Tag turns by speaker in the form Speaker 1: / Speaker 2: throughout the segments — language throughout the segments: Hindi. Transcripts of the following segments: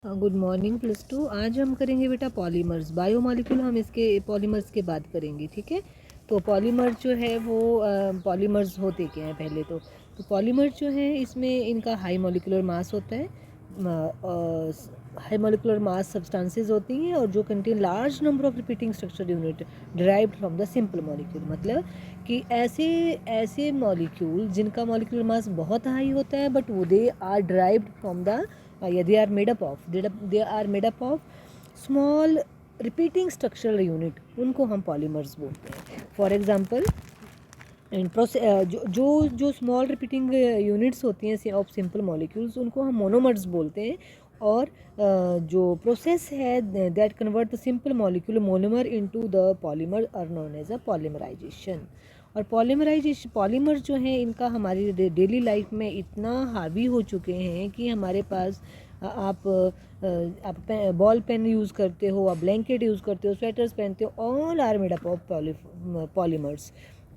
Speaker 1: Good morning plus two. आज हम करेंगे बेटा पॉलीमर्स, बायोमॉलिक्यूल। हम इसके पॉलीमर्स के बात करेंगे, ठीक है। तो पॉलीमर्स जो है वो पॉलीमर्स होते क्या हैं पहले तो पॉलीमर्स जो है इसमें इनका हाई मॉलिक्यूलर मास होता है। हाई मॉलिक्यूलर मास सब्सटेंसेस होती हैं और जो contain large number of repeating structure unit derived from the simple molecule. मतलब कि ऐसे ऐसे मॉलिक्यूल जिनका मॉलिक्यूलर मास बहुत हाई होता है बट वो they are derived from the they are made up of small repeating structural unit, उनको हम पॉलीमर्स बोलते हैं। फॉर एग्जांपल जो स्मॉल रिपीटिंग यूनिट्स होती हैं ऑफ सिंपल मॉलिक्यूल्स उनको हम मोनोमर्स बोलते हैं। और जो प्रोसेस है that convert the simple molecule monomer into the polymer are known as a polymerization. और पॉलीमर्स जो हैं इनका हमारी डेली लाइफ में इतना हावी हो चुके हैं कि हमारे पास आप बॉल पेन यूज़ करते हो, आप ब्लैंकेट यूज़ करते हो, स्वेटर्स पहनते हो, all are made up of polymers.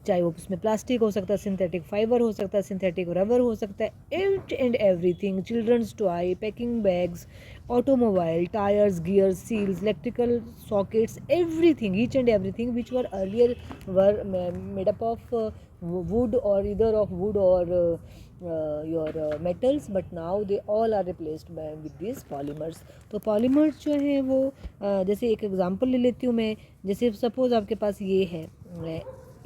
Speaker 1: चाहे वो उसमें प्लास्टिक हो सकता है, सिंथेटिक फाइबर हो सकता है, सिंथेटिक रबर हो सकता है, each and everything, childrens toy, packing bags, automobile, tyres, gears, seals, electrical sockets, everything, each and everything which were earlier were made up of wood or either of wood or your metals, but now they all are replaced with these polymers। तो polymers जो हैं वो जैसे एक एग्जांपल ले लेती हूँ मैं। जैसे सपोज आपके पास ये है,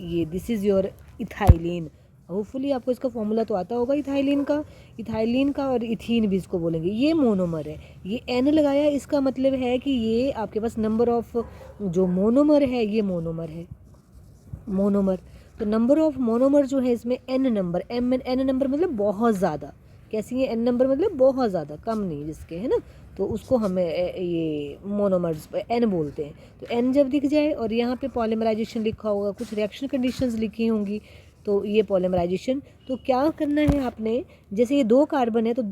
Speaker 1: ये this is your ethylene. Hopefully आपको इसका फॉर्मूला तो आता होगा इथाइलिन का और इथीन भी इसको बोलेंगे। ये मोनोमर है, ये एन लगाया, इसका मतलब है कि ये आपके पास नंबर ऑफ जो मोनोमर है ये मोनोमर है, मोनोमर। तो नंबर ऑफ मोनोमर जो है इसमें एन नंबर, एन नंबर मतलब बहुत ज़्यादा। कैसी है? एन नंबर मतलब बहुत ज़्यादा, कम नहीं जिसके, है ना। तो उसको हमें ये मोनोमर्स एन बोलते हैं। तो एन जब दिख जाए और यहाँ पे पॉलीमराइजेशन लिखा होगा, कुछ रिएक्शन कंडीशंस लिखी होंगी, तो ये पॉलीमराइजेशन। तो क्या करना है आपने, जैसे ये 2 कार्बन है तो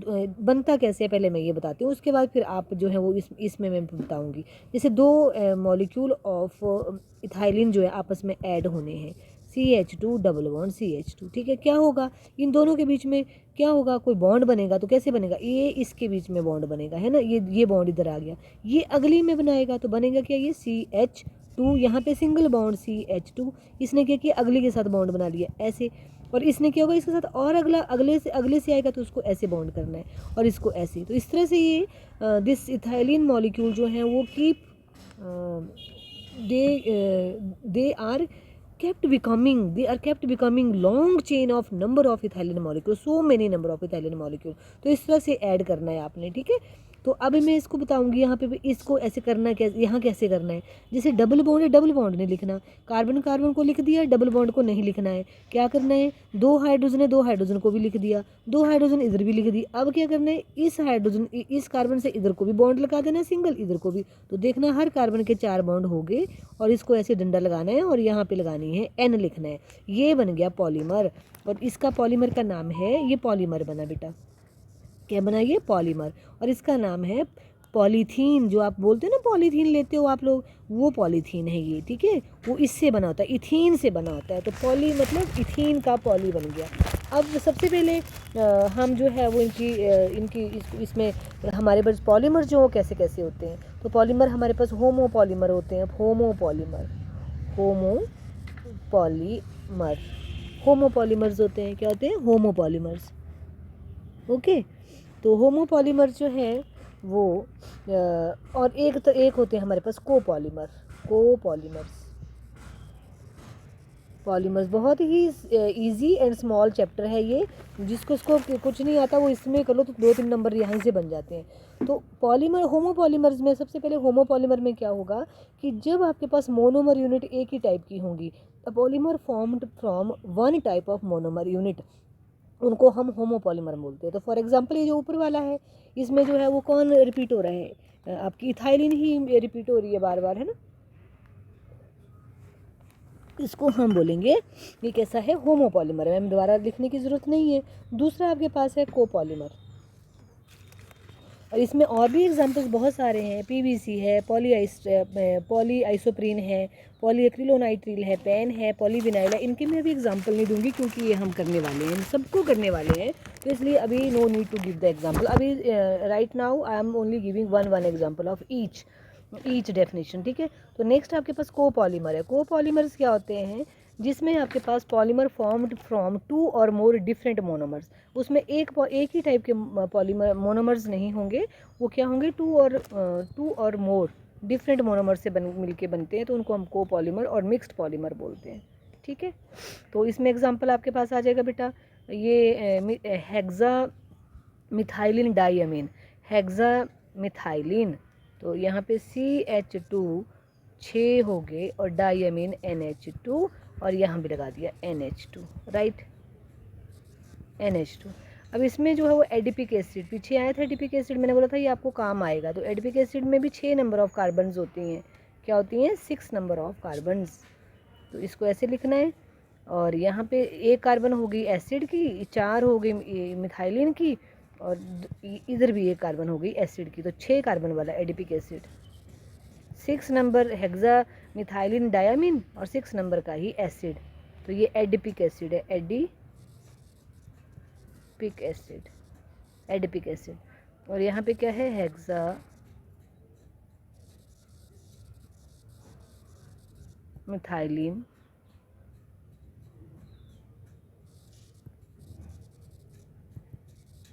Speaker 1: बनता कैसे है पहले मैं ये बताती हूँ, उसके बाद फिर आप जो है वो इसमें मैं बताऊँगी। जैसे 2 मॉलिक्यूल ऑफ इथाइलिन जो है आपस में ऐड होने हैं, CH2 डबल बॉन्ड CH2, ठीक है। क्या होगा इन दोनों के बीच में? क्या होगा? कोई बॉन्ड बनेगा। तो कैसे बनेगा? ये इसके बीच में बॉन्ड बनेगा, है ना। ये बॉन्ड इधर आ गया, ये अगली में बनाएगा तो बनेगा क्या? ये CH2, यहाँ पे सिंगल बॉन्ड CH2, इसने क्या किया? अगली के साथ बॉन्ड बना लिया ऐसे। और इसने क्या होगा? इसके साथ और अगले से आएगा तो उसको ऐसे बॉन्ड करना है और इसको ऐसे। तो इस तरह से ये दिस इथाइलिन मॉलिक्यूल जो हैं वो keep they are kept becoming long chain of number of ethylene molecules, so many number of ethylene molecule। तो इस तरह से ऐड करना है आपने, ठीक है। तो अब मैं इसको बताऊंगी यहाँ पे भी इसको ऐसे करना है, कैसे यहाँ कैसे करना है। जैसे डबल बॉन्ड है, डबल बॉन्ड नहीं लिखना, कार्बन कार्बन को लिख दिया, डबल बॉन्ड को नहीं लिखना है। क्या करना है? 2 हाइड्रोजन है, 2 हाइड्रोजन को भी लिख दिया, 2 हाइड्रोजन इधर भी लिख दी। अब क्या करना है? इस हाइड्रोजन इस कार्बन से इधर को भी बॉन्ड लगा देना है, सिंगल, इधर को भी। तो देखना हर कार्बन के 4 बॉन्ड हो गए और इसको ऐसे डंडा लगाना है और यहाँ पे लगानी है एन लिखना है। ये बन गया पॉलीमर और इसका पॉलीमर का नाम है, ये पॉलीमर बना बेटा। क्या बना? ये पॉलीमर। और इसका नाम है पॉलीथीन। जो आप बोलते हो ना पॉलीथीन लेते हो आप लोग, वो पॉलीथीन है ये, ठीक है। वो इससे बना होता है, इथीन से बना होता है। तो पॉली मतलब इथीन का पॉली बन गया। अब सबसे पहले हम जो है वो इसमें हमारे पास पॉलीमर जो कैसे कैसे होते हैं। तो पॉलीमर हमारे पास होमो पॉलीमर होते हैं, होमो पॉलीमर्स होते हैं। क्या होते हैं? होमो पॉलीमर्स, ओके। तो होमो पॉलीमर जो है वो और एक होते हैं हमारे पास पॉलीमर्स बहुत ही इजी एंड स्मॉल चैप्टर है ये। जिसको कुछ नहीं आता वो इसमें कर लो तो 2-3 नंबर यहाँ से बन जाते हैं। तो होमो पॉलीमर्स में सबसे पहले होमो पॉलीमर में क्या होगा कि जब आपके पास मोनोमर यूनिट एक ही टाइप की होंगी, the polymer formed from one type of monomer unit, उनको हम होमो पॉलीमर बोलते हैं। तो फॉर एग्जांपल ये जो ऊपर वाला है इसमें जो है वो कौन रिपीट हो रहा है? आपकी इथाइलिन ही रिपीट हो रही है बार बार, है ना। इसको हम बोलेंगे ये कैसा है? होमो पॉलीमर है। मैम दोबारा लिखने की ज़रूरत नहीं है। दूसरा आपके पास है कोपॉलीमर। और इसमें और भी एग्जांपल्स बहुत सारे हैं, पीवीसी है, पॉली आइसोप्रीन है, पॉलीएक्रिलोनाइट्रिल है, पेन है, पॉलीविनाइल है। इनकी मैं अभी एग्जांपल नहीं दूंगी क्योंकि ये हम करने वाले हैं, सबको करने वाले हैं, तो इसलिए अभी no need to give the example. अभी right now I am only giving one example of each definition, ठीक है। तो नेक्स्ट आपके पास कोपॉलीमर है। कोपॉलीमर्स क्या होते हैं, जिसमें आपके पास पॉलीमर फॉर्म्ड फ्रॉम 2 और मोर डिफरेंट मोनोमर्स। उसमें एक ही टाइप के पॉलीमर मोनोमर्स नहीं होंगे, वो क्या होंगे, टू और मोर डिफरेंट मोनोमर से मिलके बनते हैं, तो उनको हम कोपॉलीमर और मिक्स्ड पॉलीमर बोलते हैं, ठीक है। तो इसमें एग्जांपल आपके पास आ जाएगा बेटा, ये हेक्सा मिथाइलिन डाइअमीन, हेक्सा मिथाइलिन, तो यहाँ पे CH2 6 हो गए और डाइअमीन NH2, और यहाँ भी लगा दिया NH2, राइट, NH2। अब इसमें जो है वो एडिपिक एसिड, पीछे आया था एडिपिक एसिड, मैंने बोला था ये आपको काम आएगा। तो एडिपिक एसिड में भी 6 नंबर ऑफ कार्बन्स होती हैं, क्या होती हैं, 6 नंबर ऑफ कार्बन्स। तो इसको ऐसे लिखना है, और यहाँ पे एक कार्बन हो गई एसिड की, 4 हो गई मिथाइलिन की, और इधर भी एक कार्बन हो गई एसिड की, तो 6 कार्बन वाला adipic acid. 6 number hexa methylene diamine और 6 नंबर का ही एसिड, तो ये एडिपिक एसिड है, एडिपिक एसिड। और यहाँ पे क्या है, हेक्सा मिथाइलिन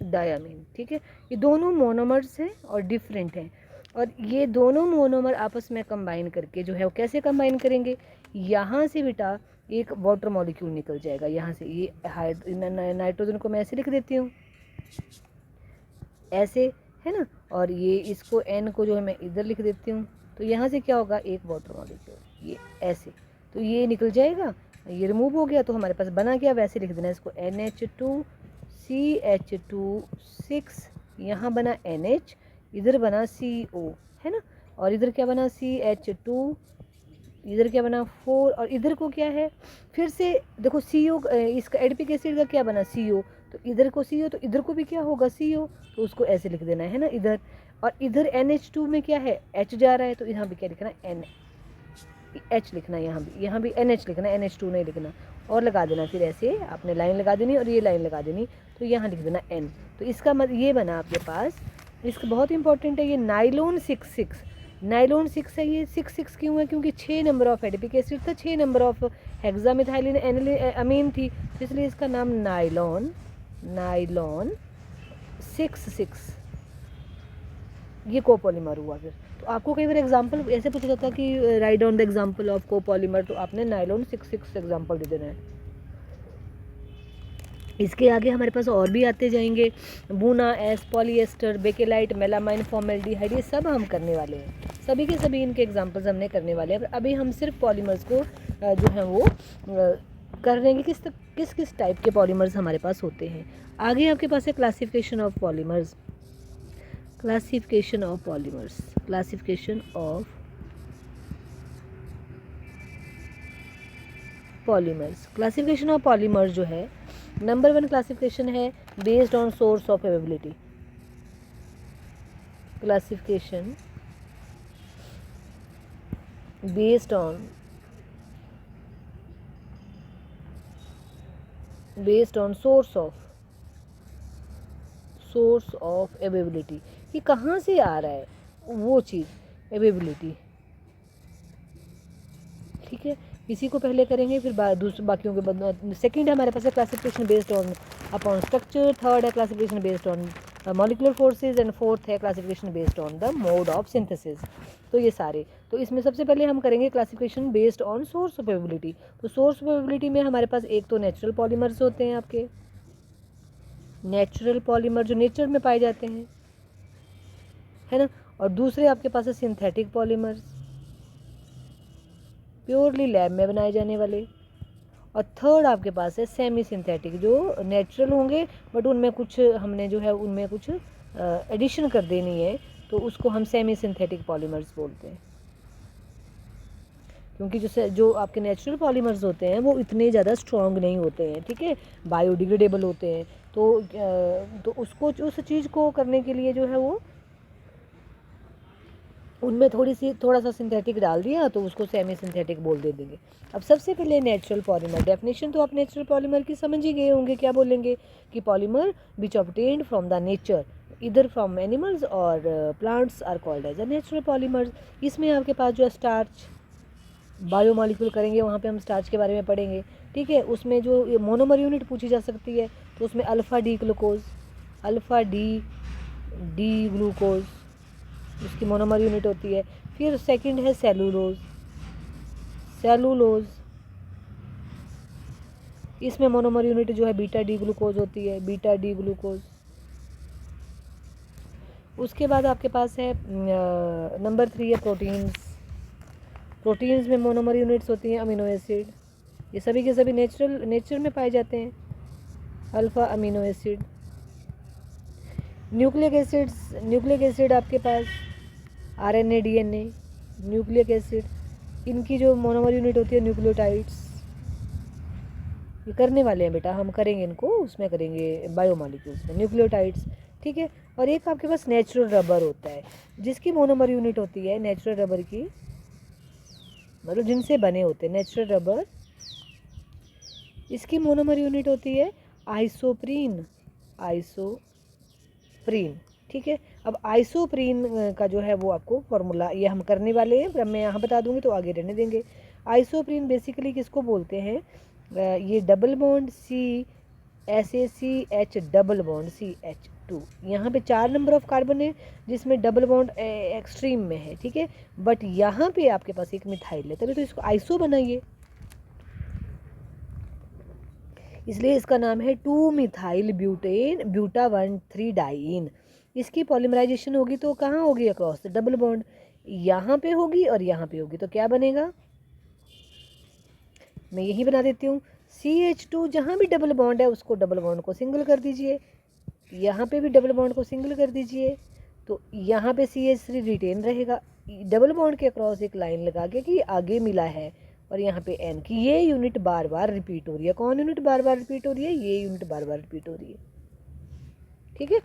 Speaker 1: डायमीन, ठीक है। ये दोनों मोनोमर्स हैं और डिफरेंट हैं, और ये दोनों मोनोमर आपस में कंबाइन करके जो है वो कैसे कंबाइन करेंगे, यहाँ से बेटा एक वाटर मॉलिक्यूल निकल जाएगा, यहाँ से ये नाइट्रोजन को मैं ऐसे लिख देती हूँ, ऐसे, है ना, और ये इसको N को जो है मैं इधर लिख देती हूँ, तो यहाँ से क्या होगा, एक वाटर मॉलिक्यूल, ये ऐसे, तो ये निकल जाएगा, ये रिमूव हो गया, तो हमारे पास बना क्या, वैसे लिख देना इसको, NH2 CH2 6, यहाँ बना NH, इधर बना CO, है ना, और इधर क्या बना CH2, इधर क्या बना 4, और इधर को क्या है, फिर से देखो CO, इसका एडिपिक एसिड का क्या बना CO, तो इधर को CO, तो इधर को भी क्या होगा CO, तो उसको ऐसे लिख देना है ना इधर, और इधर NH2 में क्या है, H जा रहा है, तो यहाँ भी क्या लिखना है, H लिखना है, यहाँ भी NH लिखना है, NH2 नहीं लिखना, और लगा देना, फिर ऐसे आपने लाइन लगा देनी और ये लाइन लगा देनी, तो यहाँ लिख देना N। तो इसका मतलब ये बना आपके पास, इसका बहुत इंपॉर्टेंट है ये नाइलॉन 6 नाइलॉन 6 है, ये 6 क्यों है, क्योंकि 6 नंबर ऑफ एडिपिक एसिड था, 6 नंबर ऑफ हेक्सामिथाइलिन अमीन थी, तो इसलिए इसका नाम नाइलॉन 6 ये कोपॉलीमर हुआ। फिर तो आपको कई बार एग्जांपल ऐसे पूछा जाता है कि write down the example of copolymer, तो आपने नाइलॉन 6 एग्जांपल दे देना है। इसके आगे हमारे पास और भी आते जाएंगे, buna S, polyester, bakelite, melamine, formaldehyde, ये सब हम करने वाले हैं, सभी के सभी इनके एग्जांपल्स हमने करने वाले हैं। अभी हम सिर्फ पॉलीमर्स को जो है वो कर रहे हैं कि किस किस टाइप के पॉलीमर्स हमारे पास होते हैं। आगे आपके पास है classification of polymers, classification of polymers classification of polymers जो है, नंबर 1 क्लासिफिकेशन है based on source of availability, classification based on source of availability, कि कहाँ से आ रहा है वो चीज़, अवेलेबिलिटी, ठीक है। इसी को पहले करेंगे, फिर बाकियों के बाद। सेकंड हमारे पास है classification based on upon structure, third है classification based on molecular forces, and fourth है classification based on the mode of synthesis. तो ये सारे, तो इसमें सबसे पहले हम करेंगे classification based on source of availability. तो सोर्स ऑफ अवेलेबिलिटी में हमारे पास एक तो नेचुरल पॉलीमर्स होते हैं, आपके नेचुरल पॉलीमर जो नेचर में पाए जाते हैं, है ना, और दूसरे आपके पास है सिंथेटिक पॉलीमर्स, प्योरली लैब में बनाए जाने वाले, और थर्ड आपके पास है सेमी सिंथेटिक, जो नेचुरल होंगे बट उनमें कुछ हमने जो है उनमें कुछ एडिशन कर देनी है, तो उसको हम सेमी सिंथेटिक पॉलीमर्स बोलते हैं। क्योंकि जो आपके नेचुरल पॉलीमर्स होते हैं वो इतने ज़्यादा स्ट्रॉन्ग नहीं होते हैं, ठीक है, बायोडिग्रेडेबल होते हैं, तो उसको उस चीज़ को करने के लिए जो है वो उनमें थोड़ा सा सिंथेटिक डाल दिया तो उसको सेमी सिंथेटिक बोल दे देंगे। अब सबसे पहले नेचुरल पॉलीमर डेफिनेशन तो आप नेचुरल पॉलीमर की समझ ही गए होंगे। क्या बोलेंगे कि polymer which obtained from the nature इधर फ्रॉम एनिमल्स और plants are called as a natural polymers. इसमें आपके पास जो है स्टार्च बायोमॉलिक्यूल करेंगे, वहाँ पे हम स्टार्च के बारे में पढ़ेंगे, ठीक है। उसमें जो मोनोमर यूनिट पूछी जा सकती है तो उसमें alpha D glucose, alpha D glucose उसकी मोनोमर यूनिट होती है। फिर सेकंड है सेलुलोज इसमें मोनोमर यूनिट जो है बीटा डी ग्लूकोज होती है, बीटा डी ग्लूकोज। उसके बाद आपके पास है नंबर 3 है प्रोटीन्स में मोनोमर यूनिट्स होती हैं अमीनो एसिड। ये सभी के सभी नेचर में पाए जाते हैं, alpha amino acid. Nucleic acid आपके पास आरएनए डीएनए न्यूक्लिक एसिड, इनकी जो मोनोमर यूनिट होती है न्यूक्लियोटाइड्स। ये करने वाले हैं बेटा, हम करेंगे इनको, उसमें करेंगे बायोमॉलिक्यूल्स में न्यूक्लियोटाइड्स, ठीक है। और एक आपके पास नेचुरल रबर होता है जिसकी मोनोमर यूनिट होती है नेचुरल रबर की, मतलब जिनसे बने होते हैं नेचुरल रबर, इसकी मोनोमर यूनिट होती है आइसोप्रीन, ठीक है। अब आइसोप्रीन का जो है वो आपको फॉर्मूला ये हम करने वाले हैं, पर मैं यहाँ बता दूंगी तो आगे रहने देंगे। आइसोप्रीन बेसिकली किसको बोलते हैं, ये double bond SACH double bond CH2, यहाँ पे 4 नंबर ऑफ कार्बन है जिसमें डबल बॉन्ड एक्सट्रीम में है, ठीक है। बट यहाँ पे आपके पास एक मिथाइल है, तभी तो इसको आइसो बनाइए, इसलिए इसका नाम है 2 मिथाइल ब्यूटा 1,3 डाइन। इसकी पॉलीमराइजेशन होगी तो कहाँ होगी, अक्रॉस द डबल बॉन्ड, यहाँ पे होगी और यहाँ पे होगी, तो क्या बनेगा, मैं यही बना देती हूँ CH2, जहाँ भी डबल बॉन्ड है उसको डबल बॉन्ड को सिंगल कर दीजिए, यहाँ पे भी डबल बॉन्ड को सिंगल कर दीजिए, तो यहाँ पे CH3 रिटेन रहेगा। डबल बॉन्ड के अक्रॉस एक लाइन लगा के कि आगे मिला है, और यहाँ पे N की ये यूनिट बार बार रिपीट हो रही है। कौन यूनिट बार बार रिपीट हो रही है, ये यूनिट बार बार रिपीट हो रही है, ठीक है।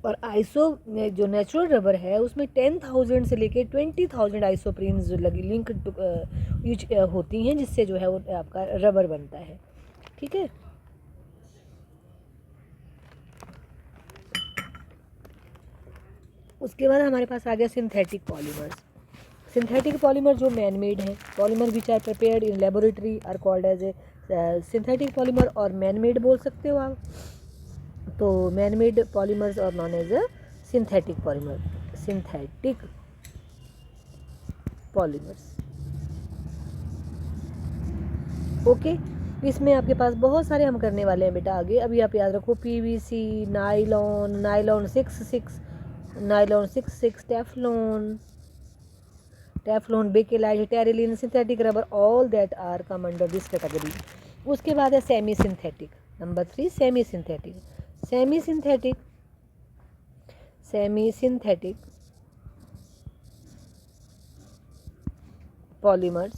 Speaker 1: और आइसो जो नेचुरल रबर है उसमें 10,000 से लेके 20,000 आइसोप्रीन्स जो लगी लिंक यूज होती हैं, जिससे जो है वो आपका रबर बनता है, ठीक है। उसके बाद हमारे पास आ गया सिंथेटिक पॉलीमर्स। सिंथेटिक पॉलीमर जो मैन मेड है, polymer which are prepared in laboratory are called as a synthetic polymer, और मैन मेड बोल सकते हो आप, तो मैन मेड पॉलीमर्स और known as a synthetic polymers, okay. इसमें आपके पास बहुत सारे हम करने वाले हैं बेटा आगे, अभी आप याद रखो PVC, nylon 6/6, Teflon, bakelite, terylene, synthetic rubber, all that are come under this category. उसके बाद है semi synthetic, number 3 semi synthetic polymers.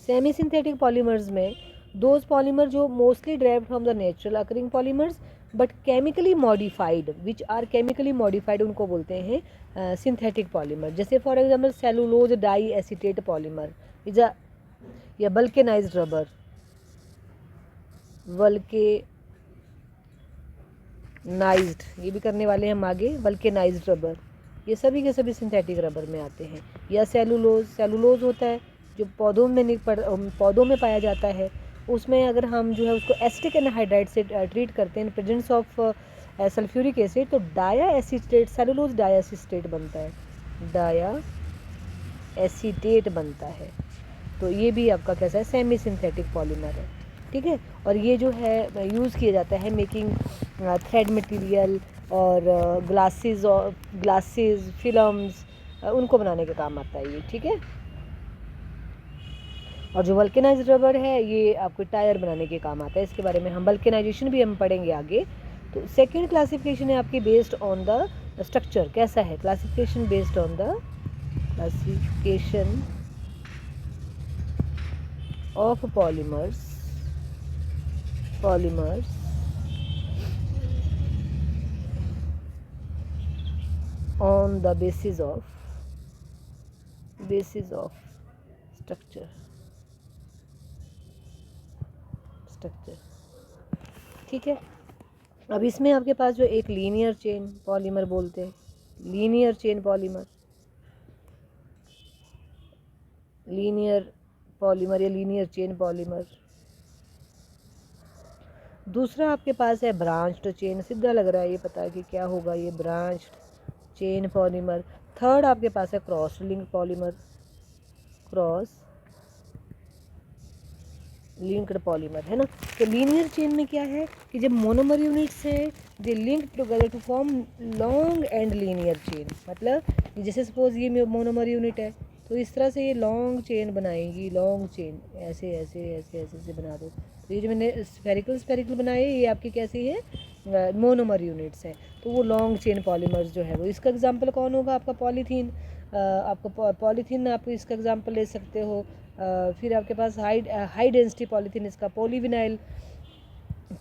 Speaker 1: Semi synthetic polymers में दोज पॉलीमर जो mostly derived from the natural occurring polymers but chemically modified, which are chemically modified, उनको बोलते हैं सिंथेटिक पॉलीमर। जैसे for example cellulose diacetate polymer is a, या वल्केनाइज्ड रबर, वल्केनाइज्ड, ये भी करने वाले हैं हम आगे, वल्केनाइज्ड रबर, ये सभी के सभी सिंथेटिक रबर में आते हैं। या सेलुलोज होता है जो पौधों में पाया जाता है, उसमें अगर हम जो है उसको एसिटिक एनहाइड्राइड से ट्रीट करते हैं, प्रेजेंस ऑफ सल्फ्यूरिक एसिड, तो diacetate, cellulose diacetate बनता है। तो ये भी आपका कैसा है, सेमी सिंथेटिक पॉलीमर है, ठीक है। और ये जो है यूज़ किया जाता है मेकिंग थ्रेड मटेरियल और ग्लासेस फिल्म्स, उनको बनाने के काम आता है ये, ठीक है। और जो वल्केनाइज्ड रबर है ये आपको टायर बनाने के काम आता है, इसके बारे में हम वल्केनाइजेशन भी हम पढ़ेंगे आगे। तो सेकंड क्लासिफिकेशन है आपकी बेस्ड ऑन द स्ट्रक्चर, कैसा है classification, based on the classification of polymers on the basis of structure. ठीक है। अब इसमें आपके पास जो एक लीनियर चेन पॉलीमर बोलते हैं, linear chain polymer, linear polymer या लीनियर चेन पॉलीमर। दूसरा आपके पास है ब्रांच्ड चेन, सीधा लग रहा है, ये पता है कि क्या होगा, ये ब्रांच्ड चेन पॉलीमर। थर्ड आपके पास है cross link polymer, cross linked polymer, है ना। तो लीनियर चेन में क्या है कि जब मोनोमर यूनिट्स हैं they link together to form long and linear chain. मतलब जैसे सपोज ये मोनोमर यूनिट है तो इस तरह से ये लॉन्ग चेन बनाएगी, लॉन्ग चेन ऐसे ऐसे ऐसे ऐसे ऐसे बना दो। तो ये जो मैंने स्फेरिकल बनाए ये आपकी कैसी है, मोनोमर यूनिट्स हैं। तो वो लॉन्ग चेन पॉलीमर्स जो है वो, इसका एग्जांपल कौन होगा, आपका पॉलीथीन। आपका पॉलीथीन आप इसका एग्जांपल ले सकते हो। फिर आपके पास हाई डेंसिटी पॉलीथीन, इसका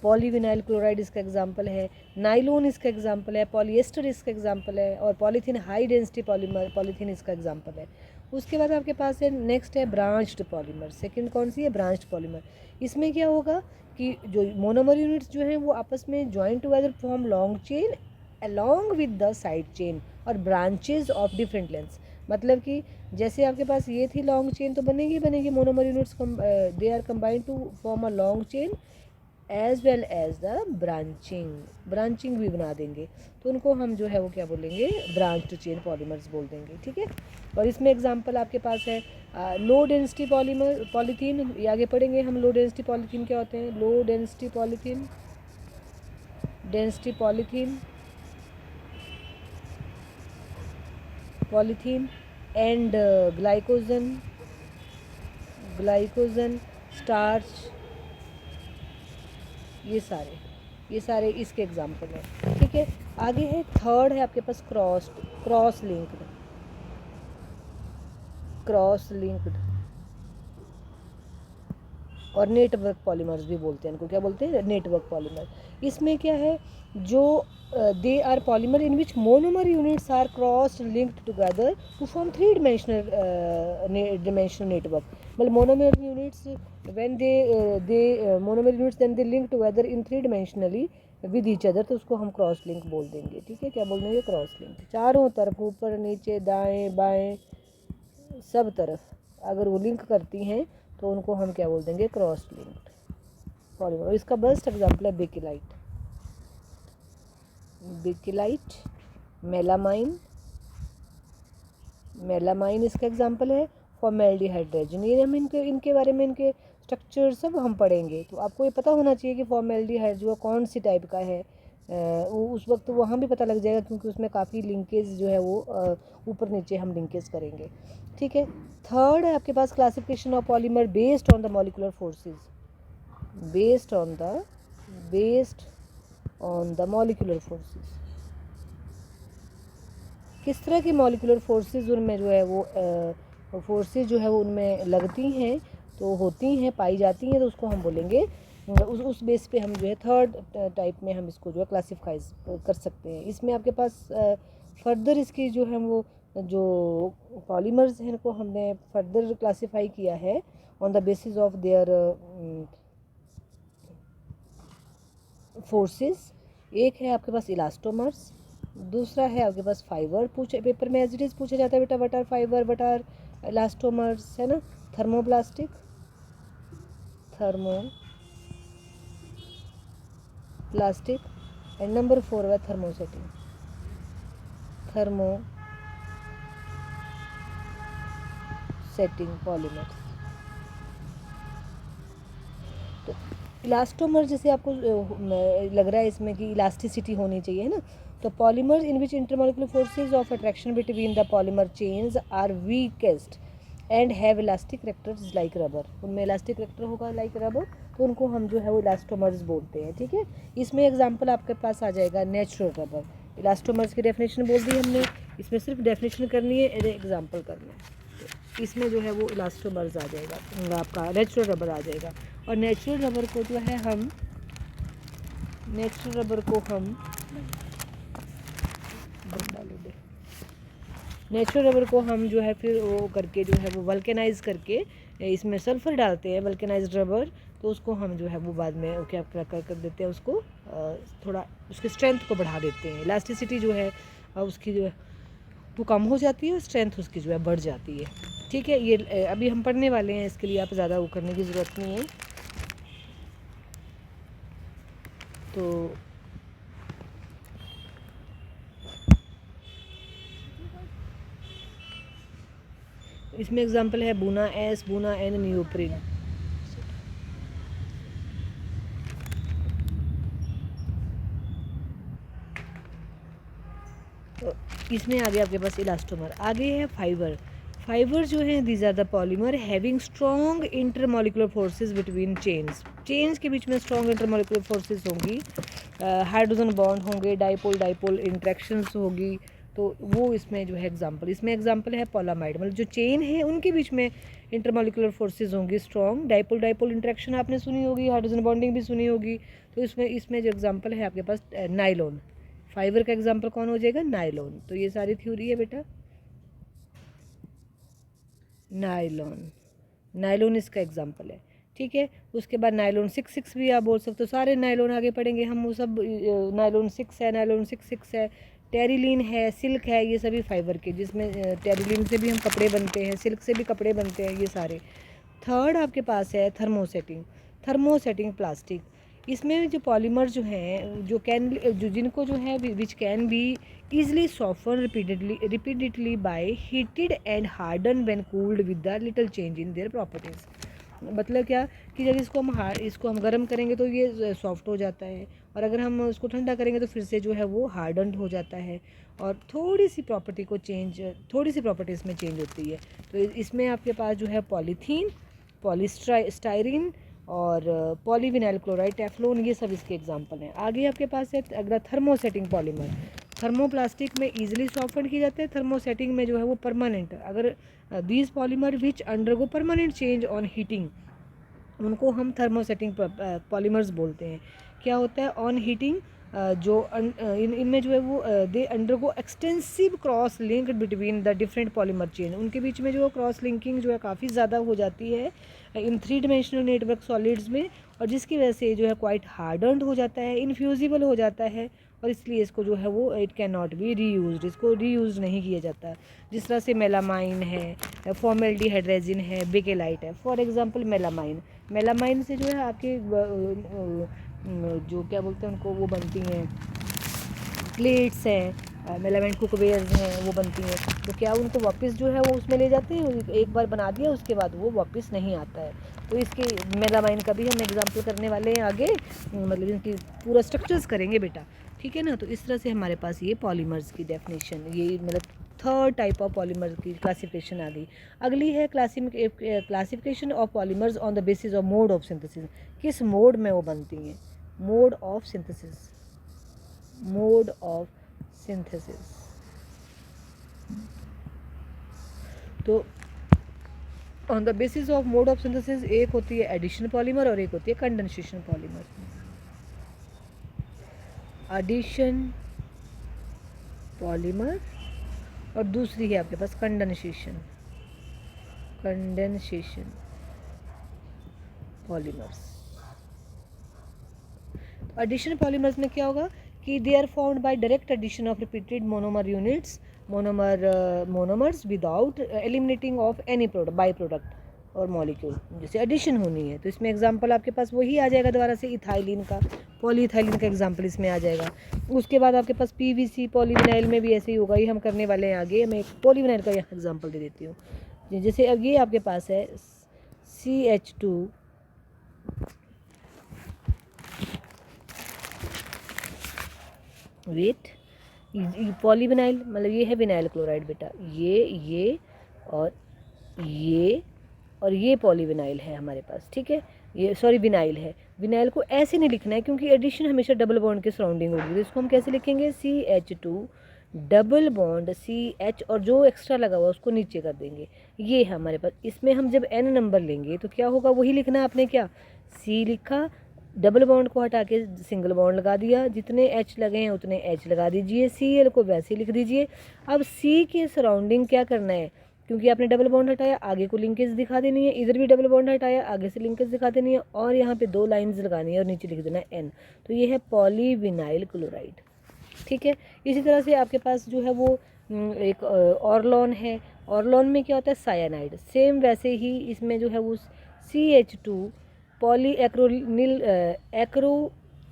Speaker 1: पॉलीविनाइल क्लोराइड इसका एग्जांपल है, नाइलोन इसका एग्जांपल है, पॉलिएस्टर इसका एग्जांपल है, और पॉलीथीन हाई डेंसिटी पॉलीथीन इसका एग्जांपल है। उसके बाद आपके पास है नेक्स्ट है ब्रांच्ड पॉलीमर। सेकंड कौन सी है, ब्रांच्ड पॉलीमर। इसमें क्या होगा कि जो मोनोमर यूनिट्स जो हैं वो आपस में join together form long chain along with the side chain और ब्रांचेज ऑफ डिफरेंट लेंथ्स। मतलब कि जैसे आपके पास ये थी लॉन्ग चेन तो बनेगी monomer units they are combined to form a long chain as well as the branching भी बना देंगे। तो उनको हम जो है वो क्या बोलेंगे, ब्रांच्ड चेन पॉलीमर्स बोल देंगे। ठीक है। और इसमें एग्जांपल आपके पास है लो डेंसिटी पॉलीथीन। ये आगे पढ़ेंगे हम, लो डेंसिटी पॉलीथीन क्या होते हैं। Low density polythene and glycogen starch, ये सारे इसके एग्जाम्पल हैं। ठीक है। आगे है थर्ड है आपके पास क्रॉस लिंक्ड और नेटवर्क पॉलीमर्स भी बोलते हैं इनको, क्या बोलते हैं, नेटवर्क पॉलीमर। इसमें क्या है, जो they are polymer in which monomer units are cross linked together to form three dimensional network. मतलब monomer units when they monomer units then they link together in three dimensionally with each other, तो उसको हम क्रॉस लिंक बोल देंगे। ठीक है। क्या बोल देंगे, क्रॉस लिंक। चारों तरफ, ऊपर नीचे दाएं बाएं सब तरफ अगर वो लिंक करती हैं तो उनको हम क्या बोल देंगे, क्रॉस लिंक्ड पॉलीमर। और इसका बेस्ट एग्जांपल है बेकिलाइट, मेलामाइन इसका एग्जांपल है, फॉर्मेल्डिहाइड रेजिन। ये हम इनके बारे में, इनके स्ट्रक्चर सब हम पढ़ेंगे। तो आपको ये पता होना चाहिए कि फॉर्मेल्डिहाइड जो कौन सी टाइप का है, उस वक्त वहाँ भी पता लग जाएगा क्योंकि उसमें काफ़ी लिंकेज जो है वो ऊपर नीचे हम लिंकेज करेंगे। ठीक है। थर्ड है आपके पास classification of polymer based on the molecular forces, based on the molecular forces. किस तरह की मॉलिक्यूलर फोर्सेस उनमें जो है वो फोर्सेस जो है वो उनमें लगती हैं, तो होती हैं, पाई जाती हैं, तो उसको हम बोलेंगे उस बेस पे हम जो है थर्ड टाइप में हम इसको जो है क्लासीफाई कर सकते हैं। इसमें आपके पास फर्दर इसकी जो है वो जो पॉलीमर्स हैं इनको हमने फर्दर क्लासीफाई किया है on the basis of their forces. एक है आपके पास इलास्टोमर्स, दूसरा है आपके पास फाइबर। पेपर में एज इट इज़ पूछा जाता है बेटा, what are fibre, what are elastomers, है ना। थर्मोप्लास्टिक एंड नंबर 4 है थर्मोसेटिंग पॉलीमर्स। तो इलास्टोमर जैसे आपको लग रहा है इसमें कि इलास्टिसिटी होनी चाहिए, है ना। तो polymers in which intermolecular forces of attraction between the polymer chains are weakest and have elastic characters like rubber. उनमें इलास्टिक करेक्टर होगा लाइक रबर, तो उनको हम जो है वो इलास्टोमर्स बोलते हैं। ठीक है। इसमें एग्जांपल आपके पास आ जाएगा नेचुरल रबर। इलास्टोमर्स की डेफिनेशन बोल दी हमने, इसमें सिर्फ डेफिनेशन करनी है, एग्जांपल करना है। तो इसमें जो है वो इलास्टोमर्स आ जाएगा, आपका नेचुरल रबर आ जाएगा। और नेचुरल रबर को जो है हम नेचुरल रबर को हम जो है फिर वो करके जो है वो वल्केनाइज करके इसमें सल्फ़र डालते हैं वल्केनाइज्ड रबर, तो उसको हम जो है वो बाद में क्या कर देते हैं, उसको थोड़ा उसकी स्ट्रेंथ को बढ़ा देते हैं। इलास्टिसिटी जो है उसकी जो है वो कम हो जाती है और स्ट्रेंथ उसकी जो है बढ़ जाती है। ठीक है, ये अभी हम पढ़ने वाले हैं, इसके लिए आप ज़्यादा वो करने की ज़रूरत नहीं है। तो इसमें एग्जांपल है buna S, buna N, neoprene. तो इसमें आगे आपके पास इलास्टोमर, आगे है फाइबर। फाइबर जो है these are the polymer having strong intermolecular forces between chains के बीच में स्ट्रॉन्ग इंटरमोलिकुलर फोर्सेस होंगी, हाइड्रोजन बॉन्ड होंगे, डाइपोल डाइपोल इंट्रैक्शंस होगी। तो वो इसमें जो है एग्जांपल, इसमें एग्जांपल है पोलामाइड, मतलब जो चेन है उनके बीच में इंटरमोलिकुलर फोर्सेस होंगी स्ट्रॉन्ग, डाइपोल डाइपोल इंट्रैक्शन आपने सुनी होगी, हाइड्रोजन बॉन्डिंग भी सुनी होगी। तो इसमें जो एग्जांपल है आपके पास नाइलॉन, फाइबर का एग्जांपल कौन हो जाएगा, नाइलॉन। तो ये सारी थ्योरी है बेटा, नाइलॉन इसका एग्जांपल है। ठीक है, उसके बाद नाइलॉन 6 भी आप बोल सकते हो, सारे नाइलॉन आगे पढ़ेंगे हम, वो सब नाइलॉन 6 है, नाइलॉन 6 है, टेरिलीन है, सिल्क है, ये सभी फाइबर के, जिसमें टेरिलीन से भी हम कपड़े बनते हैं, सिल्क से भी कपड़े बनते हैं, ये सारे। थर्ड आपके पास है थर्मोसेटिंग प्लास्टिक। इसमें जो पॉलीमर जो हैं जो जिनको जो है which can be easily soften repeatedly by heated and harden when cooled with the little change in their properties. मतलब क्या कि जब इसको हम गर्म करेंगे तो ये सॉफ्ट हो जाता है, और अगर हम उसको ठंडा करेंगे तो फिर से जो है वो हार्डन्ड हो जाता है, और थोड़ी सी प्रॉपर्टीज़ में चेंज होती है। तो इसमें आपके पास जो है पॉलीथीन, पॉलीस्टाइरीन और पॉलीविनाइल क्लोराइड, टेफ्लॉन, ये सब इसके एग्जांपल हैं। आगे आपके पास है अगला थर्मोसेटिंग पॉलीमर। थर्मोप्लास्टिक में इजीली सॉफ्टन की जाते हैं, थर्मोसेटिंग में जो है वो परमानेंट। अगर these polymer which undergo permanent change on heating, उनको हम थर्मोसेटिंग पॉलीमर्स बोलते हैं। क्या होता है ऑन हीटिंग, जो इनमें जो है वो they undergo extensive cross link between the different polymer chain, उनके बीच में जो क्रॉस लिंकिंग जो है काफ़ी ज़्यादा हो जाती है इन 3 डायमेंशनल नेटवर्क सॉलिड्स में, और जिसकी वजह से जो है क्वाइट हार्डन्ड हो जाता है, इनफ्यूजिबल हो जाता है, और इसलिए इसको जो है वो it can not be reused, इसको रीयूज नहीं किया जाता। जिस तरह से मेलामाइन है, फॉर्मेल्डिहाइड है, बेकेलाइट है। फॉर एग्जांपल मेलामाइन से जो है आपके जो क्या बोलते हैं उनको, वो बनती हैं प्लेट्स हैं, मेलामाइन कुकवेयर्स हैं, वो बनती हैं। तो क्या उनको वापस जो है वो उसमें ले जाते हैं, एक बार बना दिया उसके बाद वो वापस नहीं आता है। तो इसके मेलामाइन का भी हम एग्जांपल करने वाले हैं आगे, मतलब इनकी पूरा स्ट्रक्चर्स करेंगे बेटा। ठीक है ना। तो इस तरह से हमारे पास ये पॉलीमर्स की डेफिनेशन, ये मतलब थर्ड टाइप ऑफ पॉलीमर की क्लासिफिकेशन आ गई। अगली है classification of polymers on the basis of mode of synthesis, किस मोड में वो बनती हैं, मोड ऑफ सिंथेसिस। तो on the basis of mode of synthesis एक होती है एडिशन पॉलीमर और एक होती है कंडेंसेशन पॉलीमर। एडिशन पॉलीमर और दूसरी है आपके पास कंडेंसेशन पॉलीमर्स। तो एडिशन पॉलीमर्स में क्या होगा कि they are formed by direct addition of repeated monomer units, monomers without eliminating of any product, by product और मॉलिक्यूल, जैसे एडिशन होनी है। तो इसमें एग्जांपल आपके पास वही आ जाएगा दोबारा से, इथाइलिन का, पॉलीइथाइलिन का एग्जांपल इसमें आ जाएगा। उसके बाद आपके पास पीवीसी, पॉलीविनाइल में भी ऐसे ही होगा, ये हम करने वाले हैं आगे। मैं एक पॉलीविनाइल का एग्जांपल दे देती हूँ। जैसे अब ये आपके पास है CH2 विथ पॉलीविनाइल, मतलब ये है विनाइल क्लोराइड बेटा, ये और ये पॉलीविनाइल है हमारे पास। ठीक है, ये सॉरी विनाइल है। विनाइल को ऐसे नहीं लिखना है क्योंकि एडिशन हमेशा डबल बॉन्ड के सराउंडिंग होगी, तो इसको हम कैसे लिखेंगे, CH2 डबल बॉन्ड CH, और जो एक्स्ट्रा लगा हुआ उसको नीचे कर देंगे। ये है हमारे पास। इसमें हम जब N नंबर लेंगे तो क्या होगा, वही लिखना है आपने, क्या C लिखा, डबल बॉन्ड को हटा के सिंगल बॉन्ड लगा दिया, जितने एच लगे हैं उतने एच लगा दीजिए, Cl को वैसे ही लिख दीजिए। अब C के सराउंडिंग क्या करना है, क्योंकि आपने डबल बॉन्ड हटाया आगे को लिंकेज दिखा देनी है, इधर भी डबल बॉन्ड हटाया आगे से लिंकेज दिखा देनी है, और यहाँ पे 2 लाइंस लगानी है और नीचे लिख देना है N। तो ये है पॉलीविनाइल क्लोराइड। ठीक है, इसी तरह से आपके पास जो है वो एक ऑर्लॉन है। ऑर्लॉन में क्या होता है, सायानाइड। सेम वैसे ही इसमें जो है वो CH2 पॉली एक्रोनिल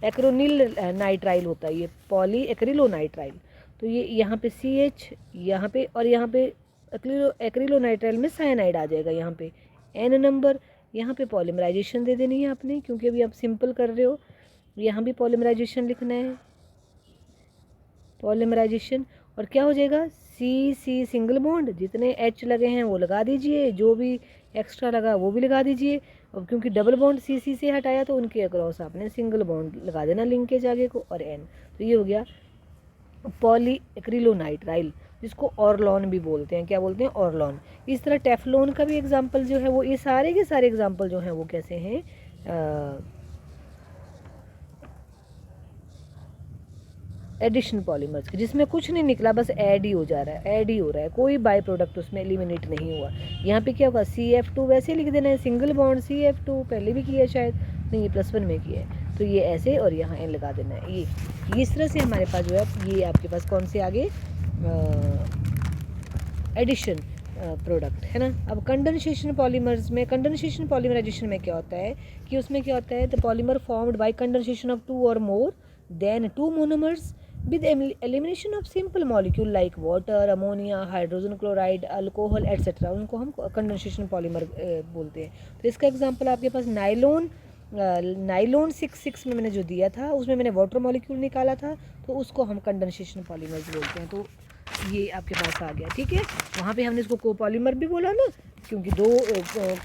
Speaker 1: एक्रोनिल नाइट्राइल होता है, ये पॉली एक्रिलो नाइट्राइल। तो ये यहाँ पे CH, यहाँ पे और यहाँ पे एक्रिलो नाइट्राइल में सायानाइड आ जाएगा, यहाँ पे N नंबर। यहाँ पे पॉलीमराइजेशन दे देनी है आपने, क्योंकि अभी आप सिंपल कर रहे हो। यहाँ भी पॉलीमराइजेशन लिखना है, पॉलीमराइजेशन। और क्या हो जाएगा, C सिंगल बॉन्ड, जितने H लगे हैं वो लगा दीजिए, जो भी एक्स्ट्रा लगा वो भी लगा दीजिए। और क्योंकि डबल बॉन्ड C से हटाया तो उनके अक्रॉस आपने सिंगल बॉन्ड लगा देना लिंकेज आगे को, और N। तो ये हो गया पॉली एक्रिलोनाइट्राइल, जिसको ऑर्लॉन भी बोलते हैं। क्या बोलते हैं, ऑर्लॉन। इस तरह टेफ्लॉन का भी एग्जाम्पल जो है वो, ये सारे के सारे एग्जाम्पल जो हैं वो कैसे हैं, एडिशन पॉलीमर्स के, जिसमें कुछ नहीं निकला, बस ऐड ही हो जा रहा है, ऐड ही हो रहा है, कोई बाय प्रोडक्ट उसमें एलिमिनेट नहीं हुआ। यहाँ पे क्या होगा, CF2 वैसे लिख देना है, सिंगल बॉन्ड CF2, पहले भी किया है शायद, नहीं ये +1 में किया है, तो ये ऐसे, और यहाँ N लगा देना है। ये इस तरह से हमारे पास जो है, ये आपके पास कौन से आगे एडिशन प्रोडक्ट है ना। अब कंडेंसेशन पॉलीमर्स में, कंडेंसेशन पॉलीमराइजेशन में क्या होता है कि उसमें क्या होता है, the polymer formed by condensation of 2 और more than 2 monomers with elimination of simple molecule like water, ammonia, hydrogen chloride, alcohol etc. उनको हम कंडेंसेशन पॉलीमर बोलते हैं। तो इसका एग्जांपल आपके पास नाइलॉन 6 में मैंने जो दिया था, उसमें मैंने वाटर मॉलिक्यूल निकाला था, तो उसको हम कंडेंसेशन पॉलीमर्स बोलते हैं। तो ये आपके पास आ गया, ठीक है। वहाँ पे हमने इसको कोपॉलीमर भी बोला ना, क्योंकि 2